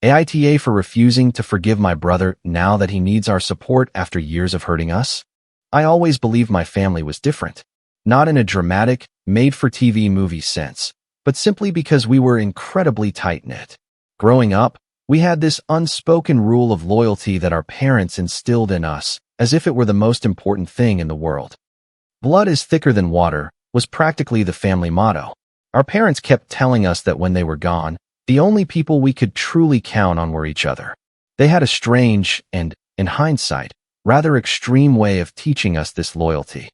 AITA for refusing to forgive my brother now that he needs our support after years of hurting us? I always believed my family was different. Not in a dramatic, made-for-TV movie sense, but simply because we were incredibly tight-knit. Growing up, we had this unspoken rule of loyalty that our parents instilled in us, as if it were the most important thing in the world. Blood is thicker than water was practically the family motto. Our parents kept telling us that when they were gone, the only people we could truly count on were each other. They had a strange and, in hindsight, rather extreme way of teaching us this loyalty.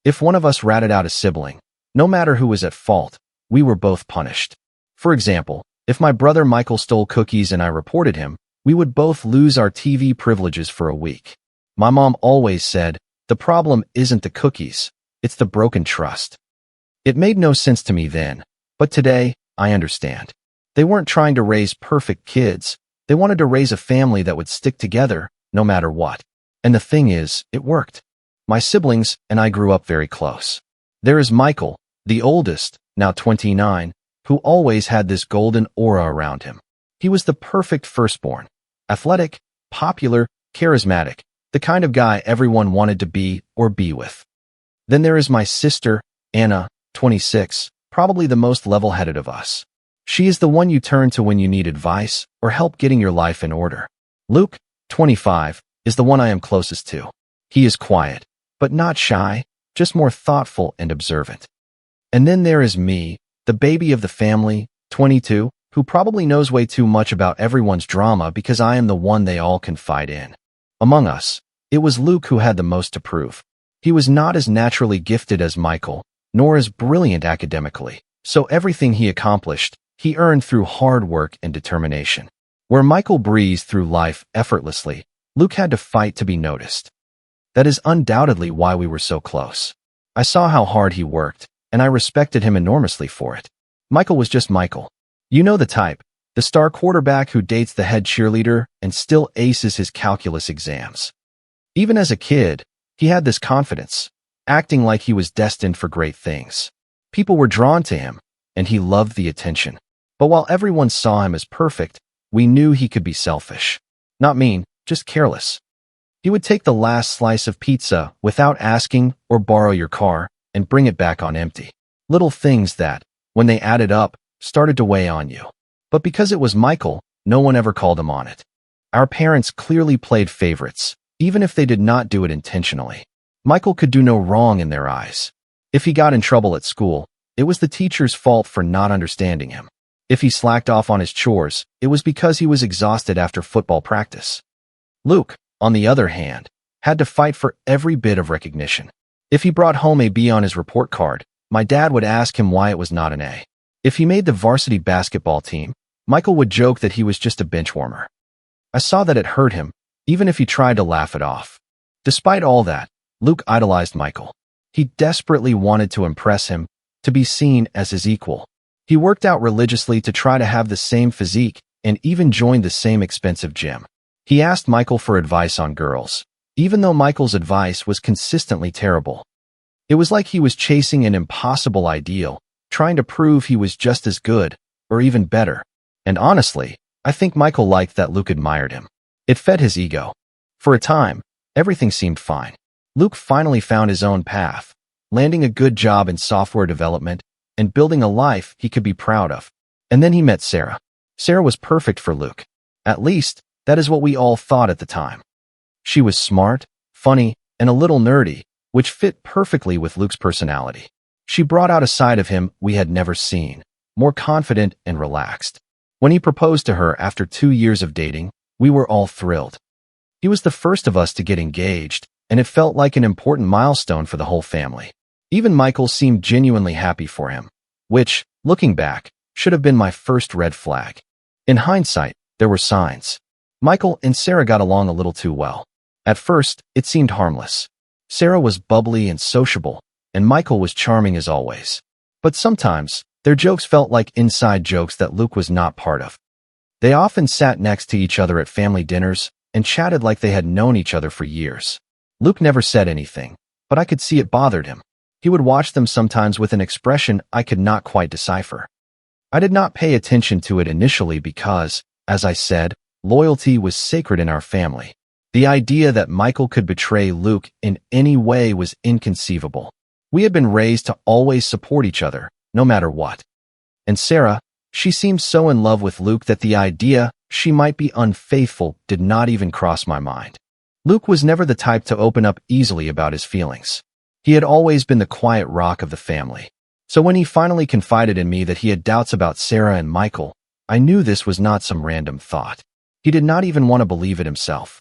If one of us ratted out a sibling, no matter who was at fault, we were both punished. For example, if my brother Michael stole cookies and I reported him, we would both lose our TV privileges for a week. My mom always said, "The problem isn't the cookies, it's the broken trust." It made no sense to me then, but today, I understand. They weren't trying to raise perfect kids. They wanted to raise a family that would stick together, no matter what. And the thing is, it worked. My siblings and I grew up very close. There is Michael, the oldest, now 29, who always had this golden aura around him. He was the perfect firstborn. Athletic, popular, charismatic, the kind of guy everyone wanted to be or be with. Then there is my sister, Anna, 26, probably the most level-headed of us. She is the one you turn to when you need advice or help getting your life in order. Luke, 25, is the one I am closest to. He is quiet, but not shy, just more thoughtful and observant. And then there is me, the baby of the family, 22, who probably knows way too much about everyone's drama because I am the one they all confide in. Among us, it was Luke who had the most to prove. He was not as naturally gifted as Michael, nor as brilliant academically, so everything he accomplished, he earned through hard work and determination. Where Michael breezed through life effortlessly, Luke had to fight to be noticed. That is undoubtedly why we were so close. I saw how hard he worked, and I respected him enormously for it. Michael was just Michael. You know the type, the star quarterback who dates the head cheerleader and still aces his calculus exams. Even as a kid, he had this confidence, acting like he was destined for great things. People were drawn to him, and he loved the attention. But while everyone saw him as perfect, we knew he could be selfish. Not mean, just careless. He would take the last slice of pizza without asking or borrow your car and bring it back on empty. Little things that, when they added up, started to weigh on you. But because it was Michael, no one ever called him on it. Our parents clearly played favorites, even if they did not do it intentionally. Michael could do no wrong in their eyes. If he got in trouble at school, it was the teacher's fault for not understanding him. If he slacked off on his chores, it was because he was exhausted after football practice. Luke, on the other hand, had to fight for every bit of recognition. If he brought home a B on his report card, my dad would ask him why it was not an A. If he made the varsity basketball team, Michael would joke that he was just a bench warmer. I saw that it hurt him, even if he tried to laugh it off. Despite all that, Luke idolized Michael. He desperately wanted to impress him, to be seen as his equal. He worked out religiously to try to have the same physique and even joined the same expensive gym. He asked Michael for advice on girls, even though Michael's advice was consistently terrible. It was like he was chasing an impossible ideal, trying to prove he was just as good, or even better. And honestly, I think Michael liked that Luke admired him. It fed his ego. For a time, everything seemed fine. Luke finally found his own path, landing a good job in software development and building a life he could be proud of. And then he met Sarah. Sarah was perfect for Luke. At least, that is what we all thought at the time. She was smart, funny, and a little nerdy, which fit perfectly with Luke's personality. She brought out a side of him we had never seen, more confident and relaxed. When he proposed to her after 2 years of dating, we were all thrilled. He was the first of us to get engaged, and it felt like an important milestone for the whole family. Even Michael seemed genuinely happy for him, which, looking back, should have been my first red flag. In hindsight, there were signs. Michael and Sarah got along a little too well. At first, it seemed harmless. Sarah was bubbly and sociable, and Michael was charming as always. But sometimes, their jokes felt like inside jokes that Luke was not part of. They often sat next to each other at family dinners and chatted like they had known each other for years. Luke never said anything, but I could see it bothered him. He would watch them sometimes with an expression I could not quite decipher. I did not pay attention to it initially because As I said, loyalty was sacred in our family. The idea that Michael could betray Luke in any way was inconceivable. We had been raised to always support each other, no matter what. And Sarah, she seemed so in love with Luke that the idea she might be unfaithful did not even cross my mind. Luke was never the type to open up easily about his feelings. He had always been the quiet rock of the family. So when he finally confided in me that he had doubts about Sarah and Michael, I knew this was not some random thought. He did not even want to believe it himself.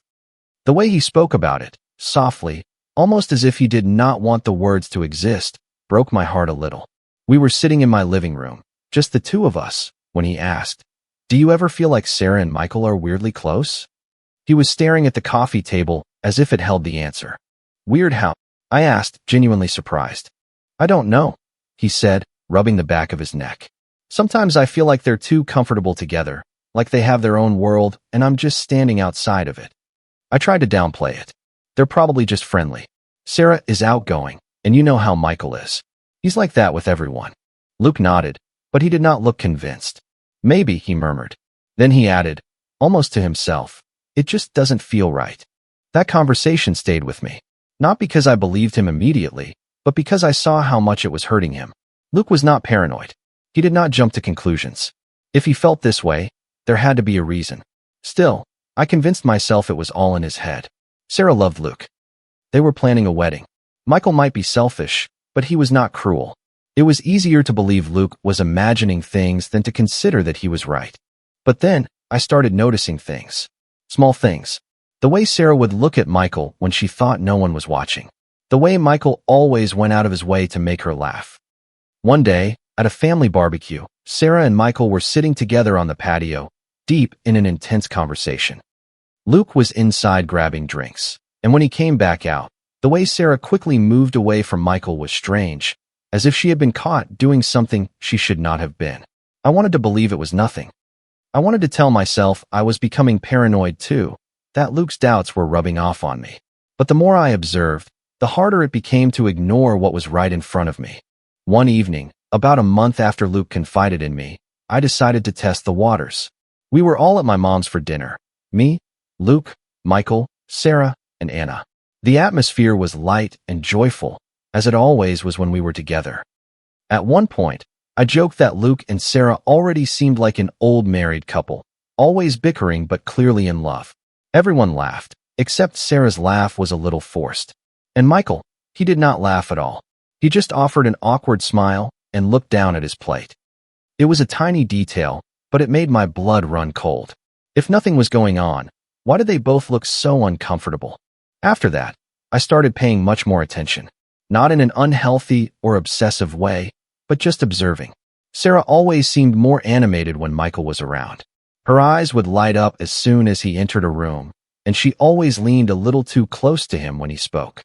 The way he spoke about it, softly, almost as if he did not want the words to exist, broke my heart a little. We were sitting in my living room, just the two of us, when he asked, "Do you ever feel like Sarah and Michael are weirdly close?" He was staring at the coffee table as if it held the answer. "Weird how?" I asked, genuinely surprised. "I don't know," he said, rubbing the back of his neck. "Sometimes I feel like they're too comfortable together, like they have their own world and I'm just standing outside of it." I tried to downplay it. "They're probably just friendly. Sarah is outgoing, and you know how Michael is. He's like that with everyone." Luke nodded, but he did not look convinced. "Maybe," he murmured. Then he added, almost to himself, "It just doesn't feel right." That conversation stayed with me. Not because I believed him immediately, but because I saw how much it was hurting him. Luke was not paranoid. He did not jump to conclusions. If he felt this way, there had to be a reason. Still, I convinced myself it was all in his head. Sarah loved Luke. They were planning a wedding. Michael might be selfish, but he was not cruel. It was easier to believe Luke was imagining things than to consider that he was right. But then, I started noticing things. Small things. The way Sarah would look at Michael when she thought no one was watching. The way Michael always went out of his way to make her laugh. One day, at a family barbecue, Sarah and Michael were sitting together on the patio, deep in an intense conversation. Luke was inside grabbing drinks, and when he came back out, the way Sarah quickly moved away from Michael was strange, as if she had been caught doing something she should not have been. I wanted to believe it was nothing. I wanted to tell myself I was becoming paranoid too, that Luke's doubts were rubbing off on me. But the more I observed, the harder it became to ignore what was right in front of me. One evening, about a month after Luke confided in me, I decided to test the waters. We were all at my mom's for dinner. Me, Luke, Michael, Sarah, and Anna. The atmosphere was light and joyful, as it always was when we were together. At one point, I joked that Luke and Sarah already seemed like an old married couple, always bickering but clearly in love. Everyone laughed, except Sarah's laugh was a little forced. And Michael, he did not laugh at all. He just offered an awkward smile and looked down at his plate. It was a tiny detail, but it made my blood run cold. If nothing was going on, why did they both look so uncomfortable? After that, I started paying much more attention. Not in an unhealthy or obsessive way, but just observing. Sarah always seemed more animated when Michael was around. Her eyes would light up as soon as he entered a room, and she always leaned a little too close to him when he spoke.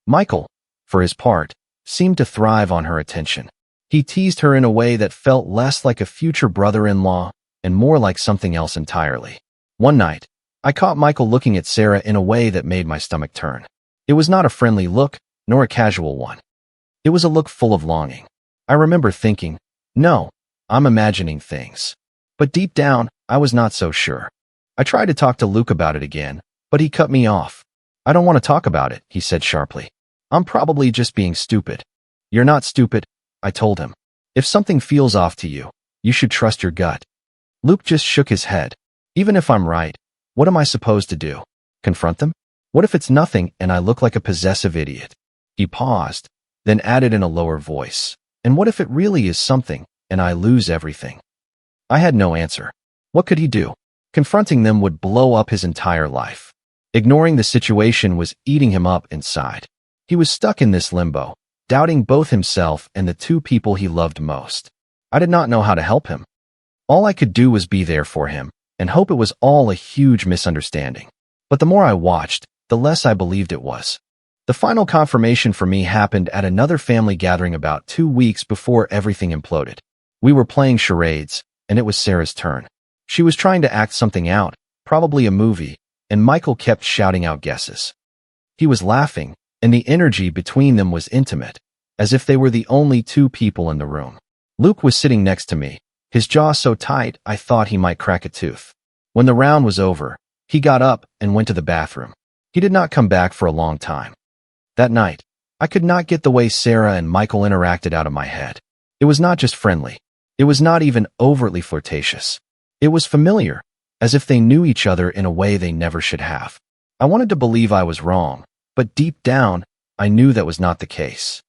Michael, for his part, seemed to thrive on her attention. He teased her in a way that felt less like a future brother-in-law and more like something else entirely. One night, I caught Michael looking at Sarah in a way that made my stomach turn. It was not a friendly look, nor a casual one. It was a look full of longing. I remember thinking, no, I'm imagining things. But deep down, I was not so sure. I tried to talk to Luke about it again, but he cut me off. "I don't want to talk about it," he said sharply. "I'm probably just being stupid." "You're not stupid," I told him. "If something feels off to you, you should trust your gut." Luke just shook his head. "Even if I'm right, what am I supposed to do? Confront them? What if it's nothing and I look like a possessive idiot?" He paused, then added in a lower voice, "And what if it really is something and I lose everything?" I had no answer. What could he do? Confronting them would blow up his entire life. Ignoring the situation was eating him up inside. He was stuck in this limbo, doubting both himself and the two people he loved most. I did not know how to help him. All I could do was be there for him and hope it was all a huge misunderstanding. But the more I watched, the less I believed it was. The final confirmation for me happened at another family gathering about 2 weeks before everything imploded. We were playing charades, and it was Sarah's turn. She was trying to act something out, probably a movie, and Michael kept shouting out guesses. He was laughing, and the energy between them was intimate, as if they were the only two people in the room. Luke was sitting next to me, his jaw so tight I thought he might crack a tooth. When the round was over, he got up and went to the bathroom. He did not come back for a long time. That night, I could not get the way Sarah and Michael interacted out of my head. It was not just friendly. It was not even overtly flirtatious. It was familiar, as if they knew each other in a way they never should have. I wanted to believe I was wrong, but deep down, I knew that was not the case.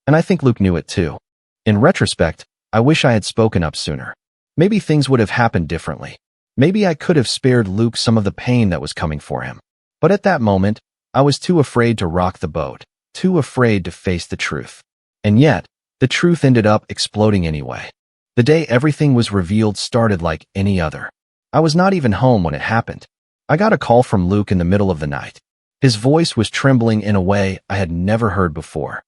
And I think Luke knew it too. In retrospect, I wish I had spoken up sooner. Maybe things would have happened differently. Maybe I could have spared Luke some of the pain that was coming for him. But at that moment, I was too afraid to rock the boat, too afraid to face the truth. And yet, the truth ended up exploding anyway. The day everything was revealed started like any other. I was not even home when it happened. I got a call from Luke in the middle of the night. His voice was trembling in a way I had never heard before.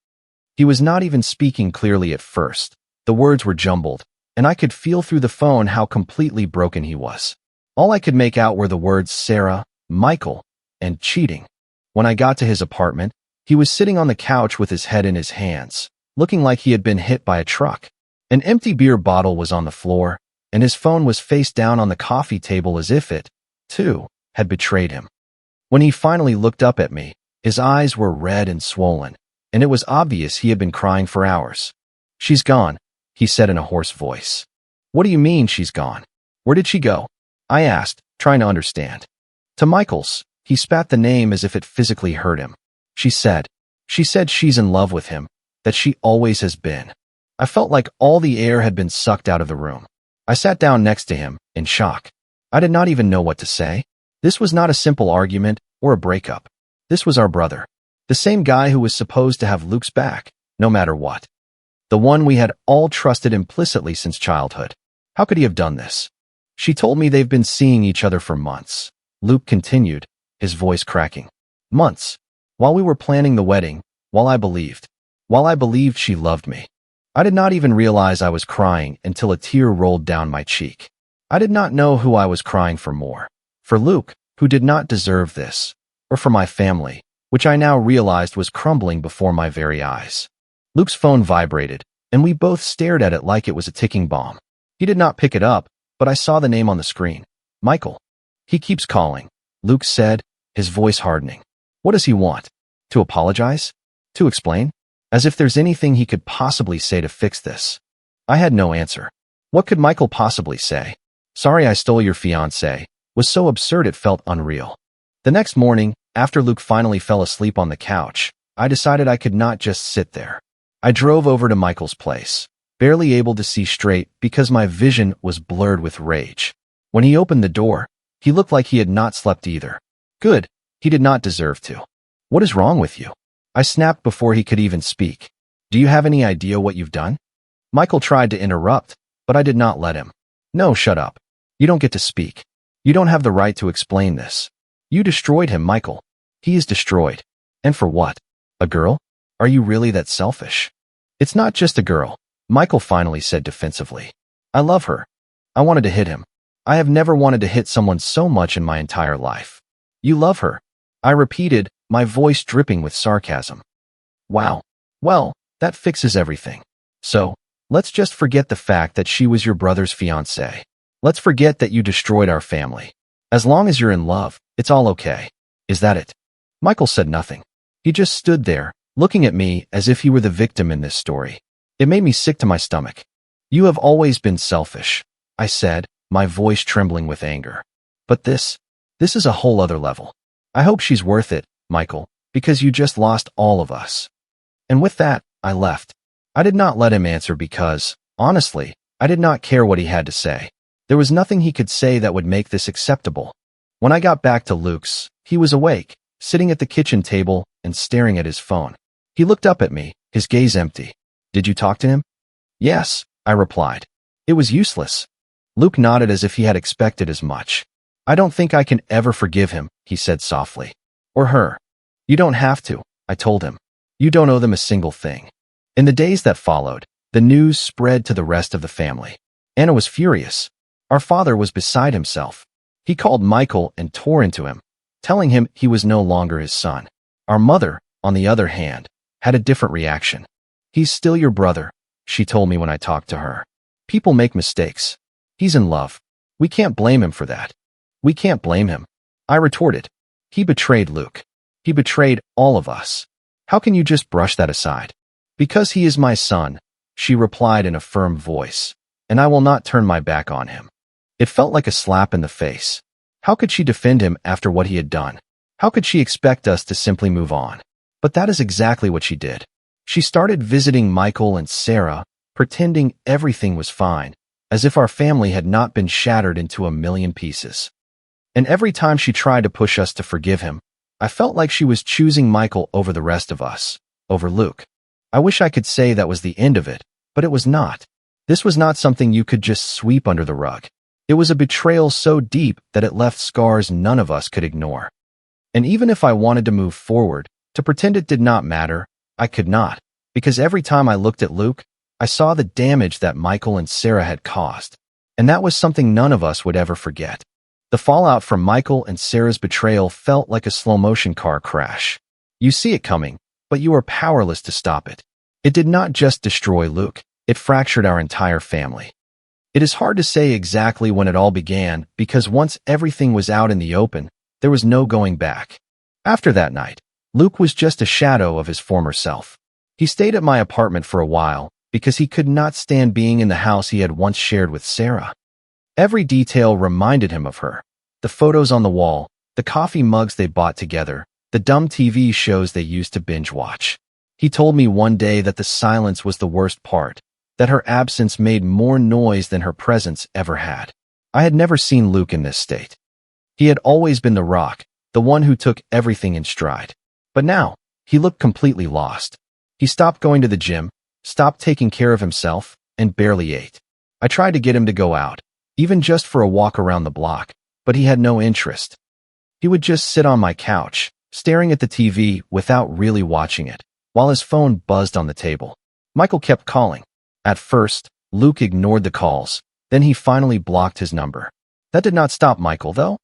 He was not even speaking clearly at first. The words were jumbled, and I could feel through the phone how completely broken he was. All I could make out were the words Sarah, Michael, and cheating. When I got to his apartment, he was sitting on the couch with his head in his hands, looking like he had been hit by a truck. An empty beer bottle was on the floor, and his phone was face down on the coffee table as if it, too, had betrayed him. When he finally looked up at me, his eyes were red and swollen, and it was obvious he had been crying for hours. "She's gone," he said in a hoarse voice. "What do you mean she's gone? Where did she go?" I asked, trying to understand. "To Michael's." He spat the name as if it physically hurt him. She said she's in love with him, that she always has been. I felt like all the air had been sucked out of the room. I sat down next to him, in shock. I did not even know what to say. This was not a simple argument or a breakup. This was our brother. The same guy who was supposed to have Luke's back, no matter what. The one we had all trusted implicitly since childhood. How could he have done this? "She told me they've been seeing each other for months," Luke continued, his voice cracking. "Months. While we were planning the wedding, while I believed she loved me. I did not even realize I was crying until a tear rolled down my cheek. I did not know who I was crying for more. For Luke, who did not deserve this, or for my family, which I now realized was crumbling before my very eyes." Luke's phone vibrated, and we both stared at it like it was a ticking bomb. He did not pick it up, but I saw the name on the screen. "Michael." "He keeps calling," Luke said, his voice hardening. "What does he want? To apologize? To explain? As if there's anything he could possibly say to fix this." I had no answer. What could Michael possibly say? "Sorry I stole your fiancé," was so absurd it felt unreal. The next morning, after Luke finally fell asleep on the couch, I decided I could not just sit there. I drove over to Michael's place, barely able to see straight because my vision was blurred with rage. When he opened the door, he looked like he had not slept either. Good, he did not deserve to. "What is wrong with you?" I snapped before he could even speak. "Do you have any idea what you've done?" Michael tried to interrupt, but I did not let him. "No, shut up. You don't get to speak. You don't have the right to explain this. You destroyed him, Michael. He is destroyed. And for what? A girl? Are you really that selfish?" "It's not just a girl," Michael finally said defensively. "I love her. I wanted to hit him. I have never wanted to hit someone so much in my entire life." "You love her," I repeated, my voice dripping with sarcasm. "Wow. Well, that fixes everything. So, let's just forget the fact that she was your brother's fiancée. Let's forget that you destroyed our family. As long as you're in love, it's all okay. Is that it?" Michael said nothing. He just stood there, looking at me as if he were the victim in this story. It made me sick to my stomach. "You have always been selfish," I said, my voice trembling with anger. "But this is a whole other level. I hope she's worth it, Michael, because you just lost all of us." And with that, I left. I did not let him answer because, honestly, I did not care what he had to say. There was nothing he could say that would make this acceptable. When I got back to Luke's, he was awake, sitting at the kitchen table and staring at his phone. He looked up at me, his gaze empty. "Did you talk to him?" "Yes," I replied. "It was useless." Luke nodded as if he had expected as much. "I don't think I can ever forgive him," he said softly. "Or her." "You don't have to," I told him. "You don't owe them a single thing." In the days that followed, the news spread to the rest of the family. Anna was furious. Our father was beside himself. He called Michael and tore into him, telling him he was no longer his son. Our mother, on the other hand, had a different reaction. "He's still your brother," she told me when I talked to her. "People make mistakes. He's in love. We can't blame him for that." We can't blame him. I retorted. He betrayed Luke. He betrayed all of us. How can you just brush that aside? Because he is my son, she replied in a firm voice, and I will not turn my back on him. It felt like a slap in the face. How could she defend him after what he had done? How could she expect us to simply move on? But that is exactly what she did. She started visiting Michael and Sarah, pretending everything was fine, as if our family had not been shattered into a million pieces. And every time she tried to push us to forgive him, I felt like she was choosing Michael over the rest of us, over Luke. I wish I could say that was the end of it, but it was not. This was not something you could just sweep under the rug. It was a betrayal so deep that it left scars none of us could ignore. And even if I wanted to move forward, to pretend it did not matter, I could not, because every time I looked at Luke, I saw the damage that Michael and Sarah had caused. And that was something none of us would ever forget. The fallout from Michael and Sarah's betrayal felt like a slow-motion car crash. You see it coming, but you are powerless to stop it. It did not just destroy Luke, it fractured our entire family. It is hard to say exactly when it all began because once everything was out in the open, there was no going back. After that night, Luke was just a shadow of his former self. He stayed at my apartment for a while because he could not stand being in the house he had once shared with Sarah. Every detail reminded him of her. The photos on the wall, the coffee mugs they bought together, the dumb TV shows they used to binge watch. He told me one day that the silence was the worst part, that her absence made more noise than her presence ever had. I had never seen Luke in this state. He had always been the rock, the one who took everything in stride. But now, he looked completely lost. He stopped going to the gym, stopped taking care of himself, and barely ate. I tried to get him to go out, even just for a walk around the block, but he had no interest. He would just sit on my couch, staring at the TV without really watching it, while his phone buzzed on the table. Michael kept calling. At first, Luke ignored the calls, then he finally blocked his number. That did not stop Michael, though.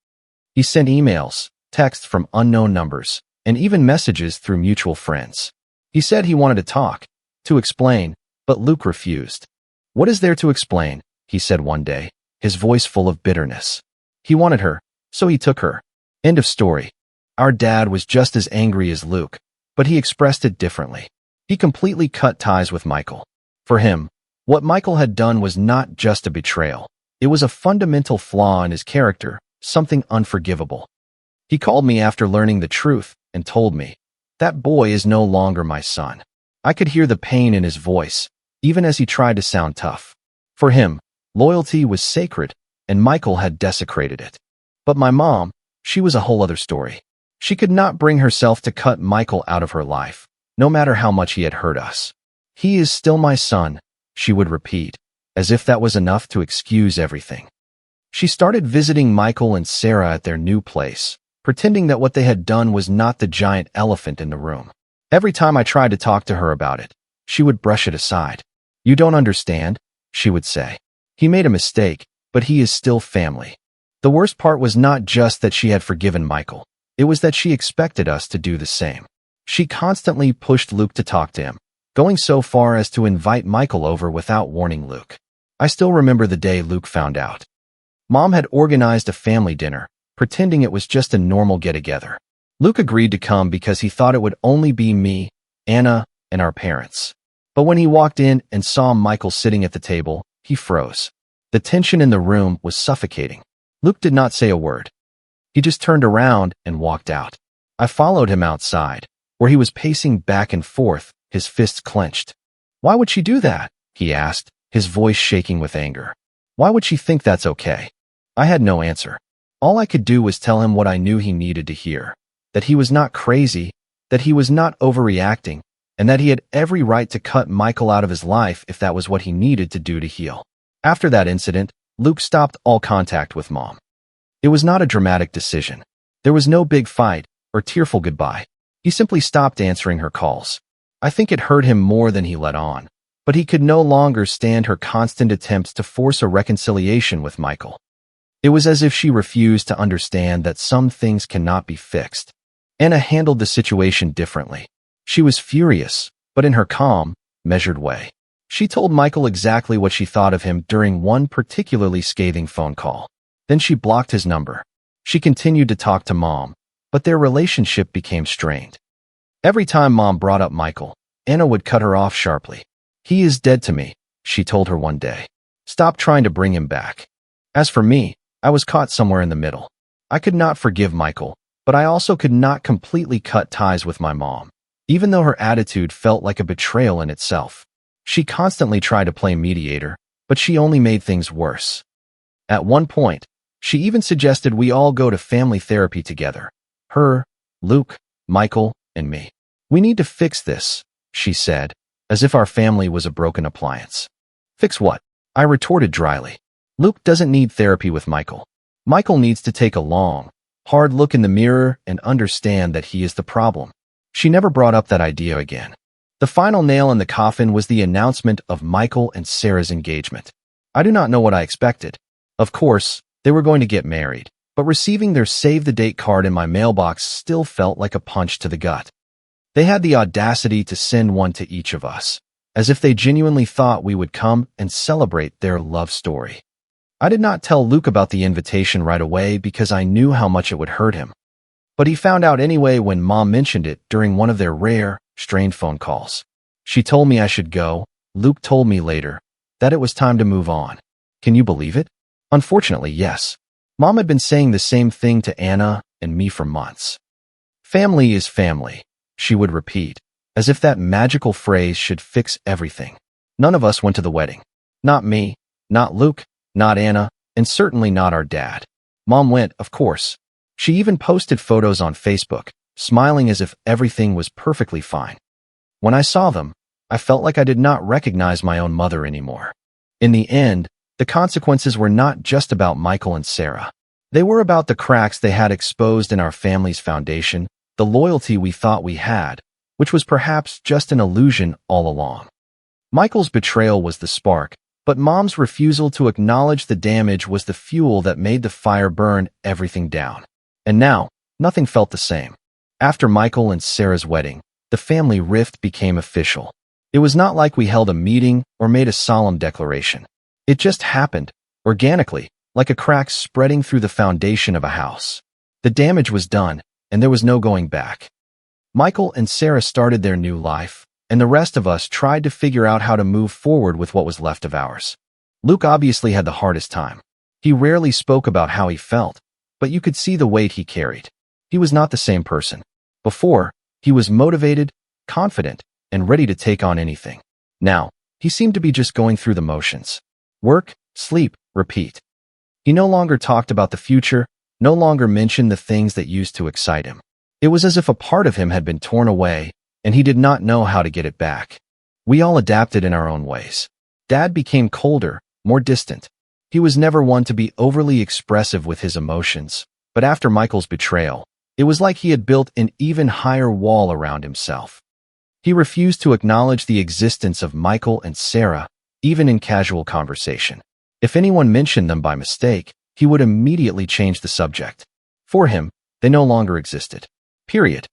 He sent emails, texts from unknown numbers, and even messages through mutual friends. He said he wanted to talk, to explain, but Luke refused. What is there to explain? He said one day, his voice full of bitterness. He wanted her, so he took her. End of story. Our dad was just as angry as Luke, but he expressed it differently. He completely cut ties with Michael. For him, what Michael had done was not just a betrayal. It was a fundamental flaw in his character, something unforgivable. He called me after learning the truth and told me, "That boy is no longer my son." I could hear the pain in his voice, even as he tried to sound tough. For him, loyalty was sacred, and Michael had desecrated it. But my mom, she was a whole other story. She could not bring herself to cut Michael out of her life, no matter how much he had hurt us. "He is still my son," she would repeat, as if that was enough to excuse everything. She started visiting Michael and Sarah at their new place, pretending that what they had done was not the giant elephant in the room. Every time I tried to talk to her about it, she would brush it aside. "You don't understand," she would say. "He made a mistake, but he is still family." The worst part was not just that she had forgiven Michael. It was that she expected us to do the same. She constantly pushed Luke to talk to him, going so far as to invite Michael over without warning Luke. I still remember the day Luke found out. Mom had organized a family dinner, pretending it was just a normal get-together. Luke agreed to come because he thought it would only be me, Anna, and our parents. But when he walked in and saw Michael sitting at the table, he froze. The tension in the room was suffocating. Luke did not say a word. He just turned around and walked out. I followed him outside, where he was pacing back and forth, his fists clenched. "Why would she do that?" he asked, his voice shaking with anger. "Why would she think that's okay?" I had no answer. All I could do was tell him what I knew he needed to hear, that he was not crazy, that he was not overreacting, and that he had every right to cut Michael out of his life if that was what he needed to do to heal. After that incident, Luke stopped all contact with Mom. It was not a dramatic decision. There was no big fight or tearful goodbye. He simply stopped answering her calls. I think it hurt him more than he let on, but he could no longer stand her constant attempts to force a reconciliation with Michael. It was as if she refused to understand that some things cannot be fixed. Anna handled the situation differently. She was furious, but in her calm, measured way. She told Michael exactly what she thought of him during one particularly scathing phone call. Then she blocked his number. She continued to talk to Mom, but their relationship became strained. Every time Mom brought up Michael, Anna would cut her off sharply. "He is dead to me," she told her one day. "Stop trying to bring him back." As for me, I was caught somewhere in the middle. I could not forgive Michael, but I also could not completely cut ties with my mom, even though her attitude felt like a betrayal in itself. She constantly tried to play mediator, but she only made things worse. At one point, she even suggested we all go to family therapy together. Her, Luke, Michael, and me. "We need to fix this," she said, as if our family was a broken appliance. "Fix what?" I retorted dryly. "Luke doesn't need therapy with Michael. Michael needs to take a long, hard look in the mirror and understand that he is the problem." She never brought up that idea again. The final nail in the coffin was the announcement of Michael and Sarah's engagement. I do not know what I expected. Of course, they were going to get married, but receiving their save-the-date card in my mailbox still felt like a punch to the gut. They had the audacity to send one to each of us, as if they genuinely thought we would come and celebrate their love story. I did not tell Luke about the invitation right away because I knew how much it would hurt him. But he found out anyway when Mom mentioned it during one of their rare, strained phone calls. She told me I should go. Luke told me later that it was time to move on. Can you believe it? Unfortunately, yes. Mom had been saying the same thing to Anna and me for months. "Family is family," she would repeat, as if that magical phrase should fix everything. None of us went to the wedding. Not me, not Luke, not Anna, and certainly not our dad. Mom went, of course. She even posted photos on Facebook, smiling as if everything was perfectly fine. When I saw them, I felt like I did not recognize my own mother anymore. In the end, the consequences were not just about Michael and Sarah. They were about the cracks they had exposed in our family's foundation, the loyalty we thought we had, which was perhaps just an illusion all along. Michael's betrayal was the spark, but Mom's refusal to acknowledge the damage was the fuel that made the fire burn everything down. And now, nothing felt the same. After Michael and Sarah's wedding, the family rift became official. It was not like we held a meeting or made a solemn declaration. It just happened, organically, like a crack spreading through the foundation of a house. The damage was done, and there was no going back. Michael and Sarah started their new life, and the rest of us tried to figure out how to move forward with what was left of ours. Luke obviously had the hardest time. He rarely spoke about how he felt, but you could see the weight he carried. He was not the same person. Before, he was motivated, confident, and ready to take on anything. Now, he seemed to be just going through the motions. Work, sleep, repeat. He no longer talked about the future, no longer mentioned the things that used to excite him. It was as if a part of him had been torn away, and he did not know how to get it back. We all adapted in our own ways. Dad became colder, more distant. He was never one to be overly expressive with his emotions, but after Michael's betrayal, it was like he had built an even higher wall around himself. He refused to acknowledge the existence of Michael and Sarah, even in casual conversation. If anyone mentioned them by mistake, he would immediately change the subject. For him, they no longer existed. Period.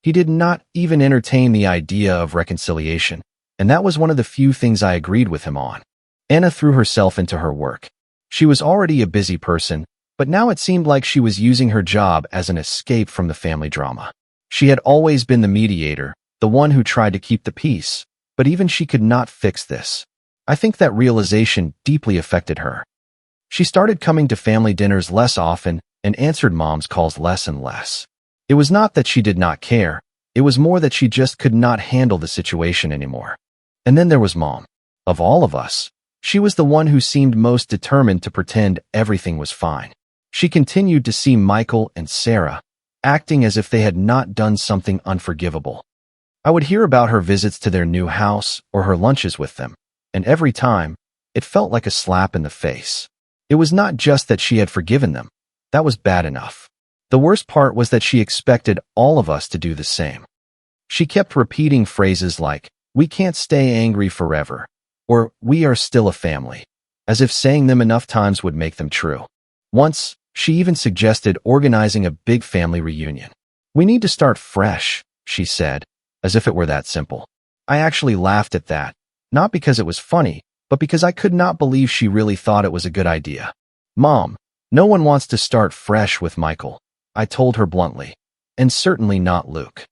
He did not even entertain the idea of reconciliation, and that was one of the few things I agreed with him on. Anna threw herself into her work. She was already a busy person, but now it seemed like she was using her job as an escape from the family drama. She had always been the mediator, the one who tried to keep the peace, but even she could not fix this. I think that realization deeply affected her. She started coming to family dinners less often and answered Mom's calls less and less. It was not that she did not care, it was more that she just could not handle the situation anymore. And then there was Mom. Of all of us, she was the one who seemed most determined to pretend everything was fine. She continued to see Michael and Sarah, acting as if they had not done something unforgivable. I would hear about her visits to their new house or her lunches with them, and every time, it felt like a slap in the face. It was not just that she had forgiven them. That was bad enough. The worst part was that she expected all of us to do the same. She kept repeating phrases like, "We can't stay angry forever," or "We are still a family," as if saying them enough times would make them true. Once, she even suggested organizing a big family reunion. "We need to start fresh," she said, as if it were that simple. I actually laughed at that, not because it was funny, but because I could not believe she really thought it was a good idea. "Mom, No one wants to start fresh with Michael, I told her bluntly, and certainly not Luke.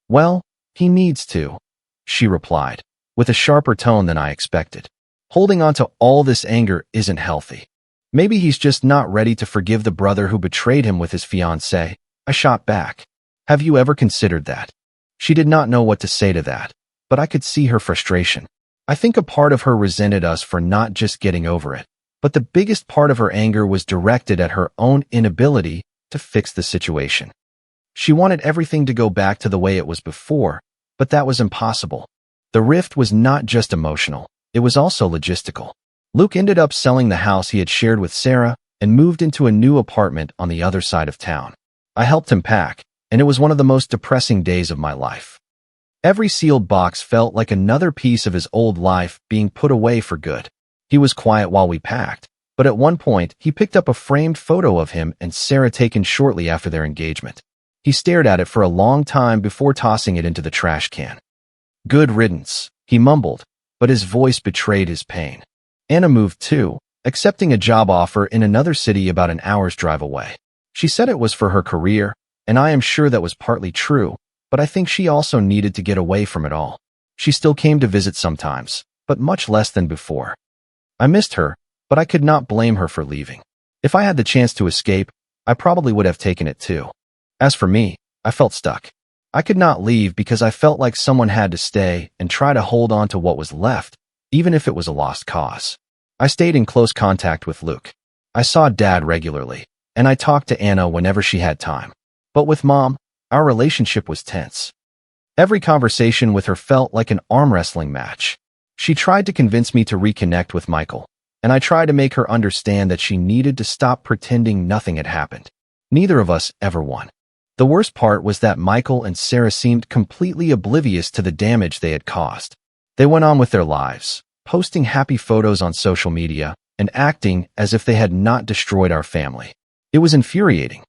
Well, he needs to, she replied, with a sharper tone than I expected. Holding on to all this anger isn't healthy. Maybe he's just not ready to forgive the brother who betrayed him with his fiancée, I shot back. Have you ever considered that? She did not know what to say to that, but I could see her frustration. I think a part of her resented us for not just getting over it, but the biggest part of her anger was directed at her own inability to fix the situation. She wanted everything to go back to the way it was before, but that was impossible. The rift was not just emotional, it was also logistical. Luke ended up selling the house he had shared with Sarah and moved into a new apartment on the other side of town. I helped him pack, and it was one of the most depressing days of my life. Every sealed box felt like another piece of his old life being put away for good. He was quiet while we packed, but at one point he picked up a framed photo of him and Sarah taken shortly after their engagement. He stared at it for a long time before tossing it into the trash can. Good riddance, he mumbled, but his voice betrayed his pain. Anna moved too, accepting a job offer in another city about an hour's drive away. She said it was for her career, and I am sure that was partly true, but I think she also needed to get away from it all. She still came to visit sometimes, but much less than before. I missed her, but I could not blame her for leaving. If I had the chance to escape, I probably would have taken it too. As for me, I felt stuck. I could not leave because I felt like someone had to stay and try to hold on to what was left, even if it was a lost cause. I stayed in close contact with Luke. I saw Dad regularly, and I talked to Anna whenever she had time. But with Mom, our relationship was tense. Every conversation with her felt like an arm wrestling match. She tried to convince me to reconnect with Michael, and I tried to make her understand that she needed to stop pretending nothing had happened. Neither of us ever won. The worst part was that Michael and Sarah seemed completely oblivious to the damage they had caused. They went on with their lives, posting happy photos on social media and acting as if they had not destroyed our family. It was infuriating.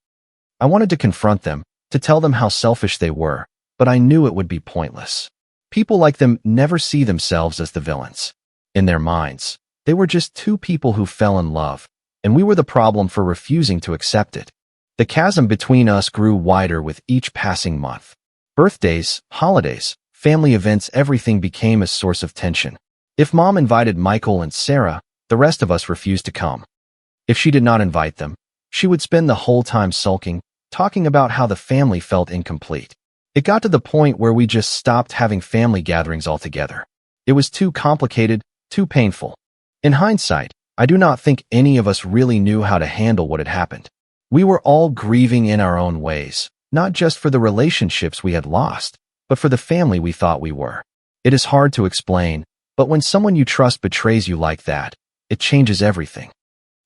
I wanted to confront them, to tell them how selfish they were, but I knew it would be pointless. People like them never see themselves as the villains. In their minds, they were just two people who fell in love, and we were the problem for refusing to accept it. The chasm between us grew wider with each passing month. Birthdays, holidays, family events, everything became a source of tension. If Mom invited Michael and Sarah, the rest of us refused to come. If she did not invite them, she would spend the whole time sulking, talking about how the family felt incomplete. It got to the point where we just stopped having family gatherings altogether. It was too complicated, too painful. In hindsight, I do not think any of us really knew how to handle what had happened. We were all grieving in our own ways, not just for the relationships we had lost, but for the family we thought we were. It is hard to explain, but when someone you trust betrays you like that, it changes everything.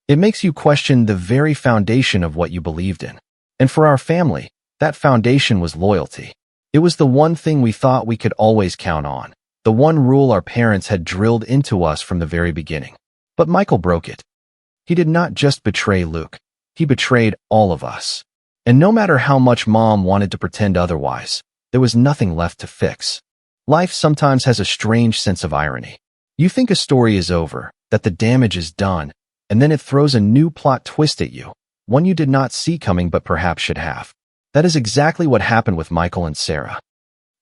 It makes you question the very foundation of what you believed in. And for our family, that foundation was loyalty. It was the one thing we thought we could always count on, the one rule our parents had drilled into us from the very beginning. But Michael broke it. He did not just betray Luke. He betrayed all of us. And no matter how much Mom wanted to pretend otherwise, there was nothing left to fix. Life sometimes has a strange sense of irony. You think a story is over, that the damage is done, and then it throws a new plot twist at you, one you did not see coming but perhaps should have. That is exactly what happened with Michael and Sarah.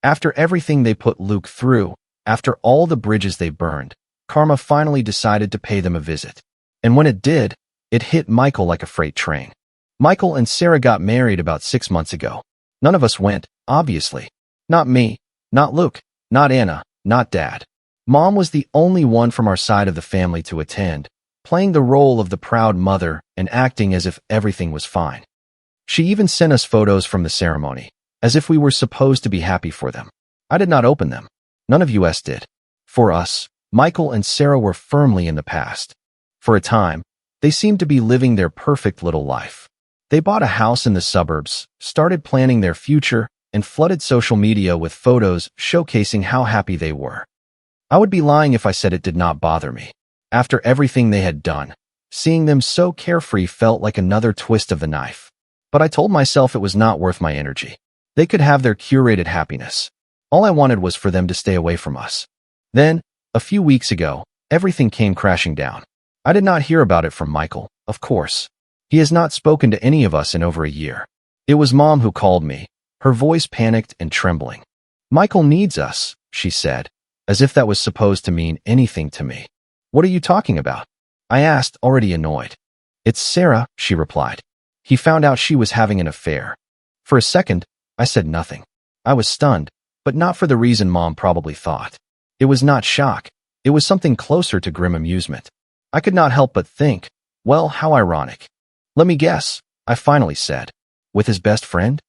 After everything they put Luke through, after all the bridges they burned, karma finally decided to pay them a visit. And when it did, it hit Michael like a freight train. Michael and Sarah got married about 6 months ago. None of us went, obviously. Not me, not Luke, not Anna, not Dad. Mom was the only one from our side of the family to attend, playing the role of the proud mother and acting as if everything was fine. She even sent us photos from the ceremony, as if we were supposed to be happy for them. I did not open them. None of us did. For us, Michael and Sarah were firmly in the past. For a time, they seemed to be living their perfect little life. They bought a house in the suburbs, started planning their future, and flooded social media with photos showcasing how happy they were. I would be lying if I said it did not bother me. After everything they had done, seeing them so carefree felt like another twist of the knife. But I told myself it was not worth my energy. They could have their curated happiness. All I wanted was for them to stay away from us. Then, a few weeks ago, everything came crashing down. I did not hear about it from Michael, of course. He has not spoken to any of us in over a year. It was Mom who called me, her voice panicked and trembling. Michael needs us, she said, as if that was supposed to mean anything to me. What are you talking about? I asked, already annoyed. It's Sarah, she replied. He found out she was having an affair. For a second, I said nothing. I was stunned, but not for the reason Mom probably thought. It was not shock. It was something closer to grim amusement. I could not help but think, well, how ironic. Let me guess, I finally said. With his best friend?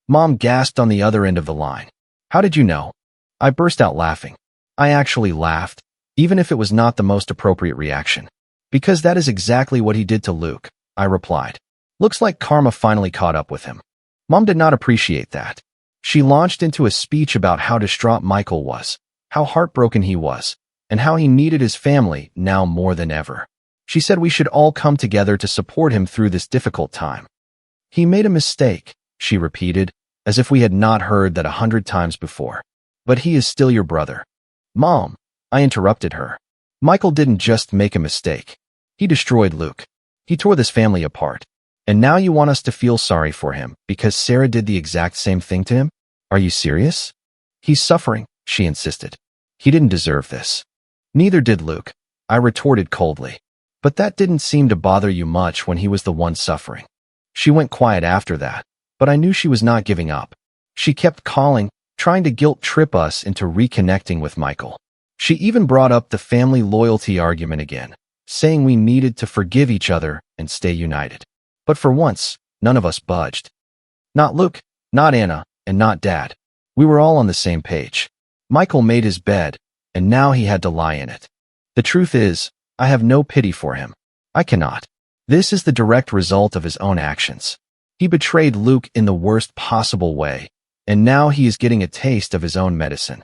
Mom gasped on the other end of the line. How did you know? I burst out laughing. I actually laughed, even if it was not the most appropriate reaction. Because that is exactly what he did to Luke, I replied. Looks like karma finally caught up with him. Mom did not appreciate that. She launched into a speech about how distraught Michael was, how heartbroken he was, and how he needed his family now more than ever. She said we should all come together to support him through this difficult time. He made a mistake, she repeated, as if we had not heard that 100 times before. But he is still your brother. Mom, I interrupted her. Michael didn't just make a mistake. He destroyed Luke. He tore this family apart. And now you want us to feel sorry for him because Sarah did the exact same thing to him? Are you serious? He's suffering, she insisted. He didn't deserve this. Neither did Luke, I retorted coldly. But that didn't seem to bother you much when he was the one suffering. She went quiet after that, but I knew she was not giving up. She kept calling, trying to guilt-trip us into reconnecting with Michael. She even brought up the family loyalty argument again, saying we needed to forgive each other and stay united. But for once, none of us budged. Not Luke, not Anna, and not Dad. We were all on the same page. Michael made his bed, and now he had to lie in it. The truth is, I have no pity for him. I cannot. This is the direct result of his own actions. He betrayed Luke in the worst possible way, and now he is getting a taste of his own medicine.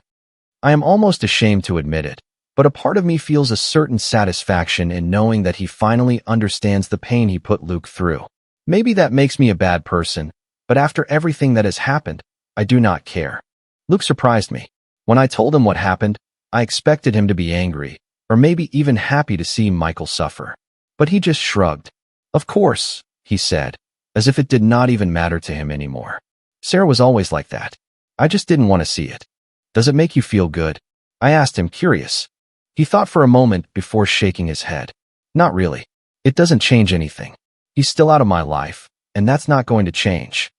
I am almost ashamed to admit it, but a part of me feels a certain satisfaction in knowing that he finally understands the pain he put Luke through. Maybe that makes me a bad person, but after everything that has happened, I do not care. Luke surprised me. When I told him what happened, I expected him to be angry, or maybe even happy to see Michael suffer. But he just shrugged. Of course, he said, as if it did not even matter to him anymore. Sarah was always like that. I just didn't want to see it. Does it make you feel good? I asked him, curious. He thought for a moment before shaking his head. Not really. It doesn't change anything. He's still out of my life, and that's not going to change.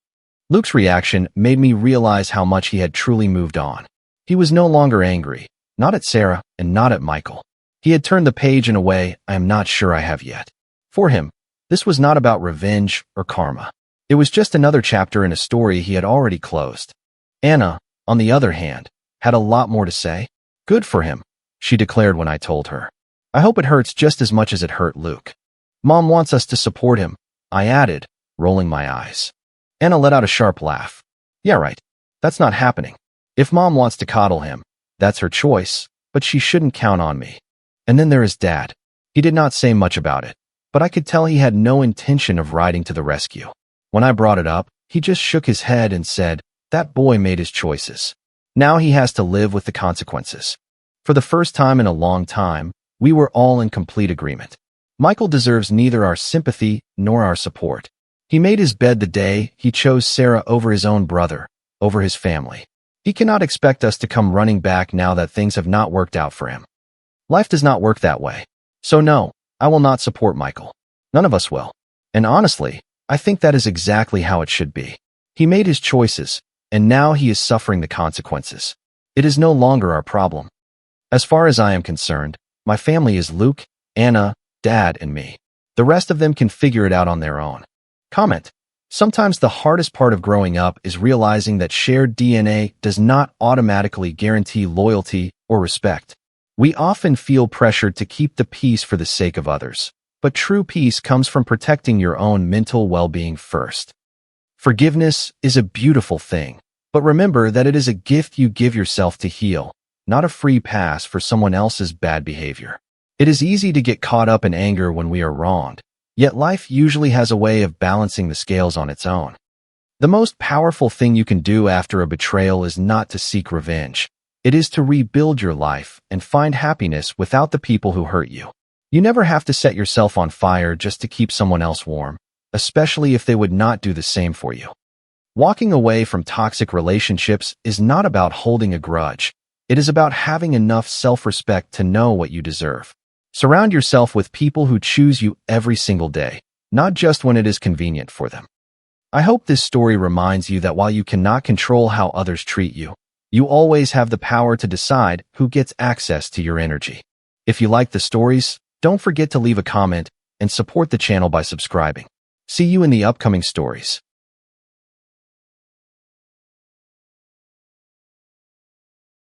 Luke's reaction made me realize how much he had truly moved on. He was no longer angry, not at Sarah and not at Michael. He had turned the page in a way I am not sure I have yet. For him, this was not about revenge or karma. It was just another chapter in a story he had already closed. Anna, on the other hand, had a lot more to say. Good for him, she declared when I told her. I hope it hurts just as much as it hurt Luke. Mom wants us to support him, I added, rolling my eyes. Anna let out a sharp laugh. Yeah, right. That's not happening. If Mom wants to coddle him, that's her choice, but she shouldn't count on me. And then there is Dad. He did not say much about it, but I could tell he had no intention of riding to the rescue. When I brought it up, he just shook his head and said, that boy made his choices. Now he has to live with the consequences. For the first time in a long time, we were all in complete agreement. Michael deserves neither our sympathy nor our support. He made his bed the day he chose Sarah over his own brother, over his family. He cannot expect us to come running back now that things have not worked out for him. Life does not work that way. So no, I will not support Michael. None of us will. And honestly, I think that is exactly how it should be. He made his choices, and now he is suffering the consequences. It is no longer our problem. As far as I am concerned, my family is Luke, Anna, Dad, and me. The rest of them can figure it out on their own. Comment. Sometimes the hardest part of growing up is realizing that shared DNA does not automatically guarantee loyalty or respect. We often feel pressured to keep the peace for the sake of others, but true peace comes from protecting your own mental well-being first. Forgiveness is a beautiful thing, but remember that it is a gift you give yourself to heal, not a free pass for someone else's bad behavior. It is easy to get caught up in anger when we are wronged, yet life usually has a way of balancing the scales on its own. The most powerful thing you can do after a betrayal is not to seek revenge. It is to rebuild your life and find happiness without the people who hurt you. You never have to set yourself on fire just to keep someone else warm. especially if they would not do the same for you. Walking away from toxic relationships is not about holding a grudge. It is about having enough self-respect to know what you deserve. Surround yourself with people who choose you every single day, not just when it is convenient for them. I hope this story reminds you that while you cannot control how others treat you, you always have the power to decide who gets access to your energy. If you like the stories, don't forget to leave a comment and support the channel by subscribing. See you in the upcoming stories.